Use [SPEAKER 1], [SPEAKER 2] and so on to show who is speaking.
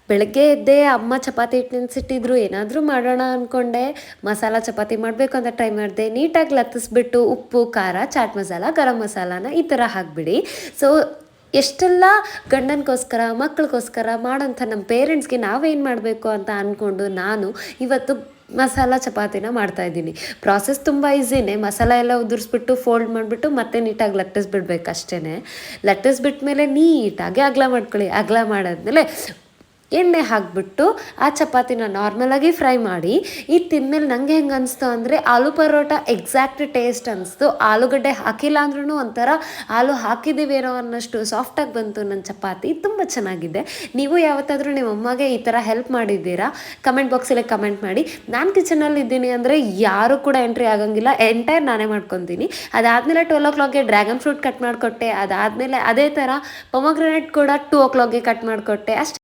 [SPEAKER 1] ಬೆಳಗ್ಗೆ ಎದ್ದೆ ಅಮ್ಮ ಚಪಾತಿ ಹಿಟ್ಟು ನೆನೆಸಿಟ್ಟಿದ್ರು, ಏನಾದರೂ ಮಾಡೋಣ ಅಂದ್ಕೊಂಡೆ. ಮಸಾಲ ಚಪಾತಿ ಮಾಡಬೇಕು ಅಂತ ಟ್ರೈ ಮಾಡಿದೆ. ನೀಟಾಗಿ ಲತ್ತಿಸ್ಬಿಟ್ಟು ಉಪ್ಪು, ಖಾರ, ಚಾಟ್ ಮಸಾಲ, ಗರಂ ಮಸಾಲಾನ ಈ ಥರ ಹಾಕಿಬಿಡಿ. ಸೊ ಎಷ್ಟೆಲ್ಲ ಗಂಡನಿಗೋಸ್ಕರ ಮಕ್ಕಳಿಗೋಸ್ಕರ ಮಾಡೋಂಥ ನಮ್ಮ ಪೇರೆಂಟ್ಸ್ಗೆ ನಾವೇನು ಮಾಡಬೇಕು ಅಂತ ಅಂದ್ಕೊಂಡು ನಾನು ಇವತ್ತು ಮಸಾಲ ಚಪಾತಿನ ಮಾಡ್ತಾಯಿದ್ದೀನಿ. ಪ್ರಾಸೆಸ್ ತುಂಬ ಈಸಿನೇ. ಮಸಾಲ ಎಲ್ಲ ಉದುರಿಸ್ಬಿಟ್ಟು ಫೋಲ್ಡ್ ಮಾಡಿಬಿಟ್ಟು ಮತ್ತೆ ನೀಟಾಗಿ ಲಟ್ಟಿಸ್ಬಿಡ್ಬೇಕು ಅಷ್ಟೇ. ಲಟ್ಟಿಸ್ಬಿಟ್ಮೇಲೆ ನೀಟಾಗಿ ಅಗಲ ಮಾಡ್ಕೊಳ್ಳಿ. ಅಗಲ ಮಾಡಾದ್ಮೇಲೆ ಎಣ್ಣೆ ಹಾಕಿಬಿಟ್ಟು ಆ ಚಪಾತಿನ ನಾರ್ಮಲಾಗಿ ಫ್ರೈ ಮಾಡಿ. ಇದು ತಿಂದಮೇಲೆ ನನಗೆ ಹೆಂಗೆ ಅನಿಸ್ತು ಅಂದರೆ ಆಲೂ ಪರೋಟ ಎಕ್ಸಾಕ್ಟ್ ಟೇಸ್ಟ್ ಅನಿಸ್ತು. ಆಲೂಗಡ್ಡೆ ಹಾಕಿಲ್ಲ ಅಂದ್ರೂ ಒಂಥರ ಆಲೂ ಹಾಕಿದ್ದೀವೇನೋ ಅನ್ನೋಷ್ಟು ಸಾಫ್ಟಾಗಿ ಬಂತು ನನ್ನ ಚಪಾತಿ. ತುಂಬ ಚೆನ್ನಾಗಿದೆ. ನೀವು ಯಾವತ್ತಾದರೂ ನಿಮ್ಮ ಅಮ್ಮಗೆ ಈ ಥರ ಹೆಲ್ಪ್ ಮಾಡಿದ್ದೀರಾ? ಕಮೆಂಟ್ ಬಾಕ್ಸಲ್ಲಿ ಕಮೆಂಟ್ ಮಾಡಿ. ನಾನು ಕಿಚನಲ್ಲಿ ಇದ್ದೀನಿ ಅಂದರೆ ಯಾರೂ ಕೂಡ ಎಂಟ್ರಿ ಆಗೋಂಗಿಲ್ಲ, ಎಂಟೈರ್ ನಾನೇ ಮಾಡ್ಕೊತೀನಿ. ಅದಾದಮೇಲೆ 12 ಡ್ರ್ಯಾಗನ್ ಫ್ರೂಟ್ ಕಟ್ ಮಾಡಿಕೊಟ್ಟೆ. ಅದಾದಮೇಲೆ ಅದೇ ಥರ ಪೊಮಗ್ರೆನೇಟ್ ಕೂಡ 2 ಕಟ್ ಮಾಡಿಕೊಟ್ಟೆ ಅಷ್ಟೇ.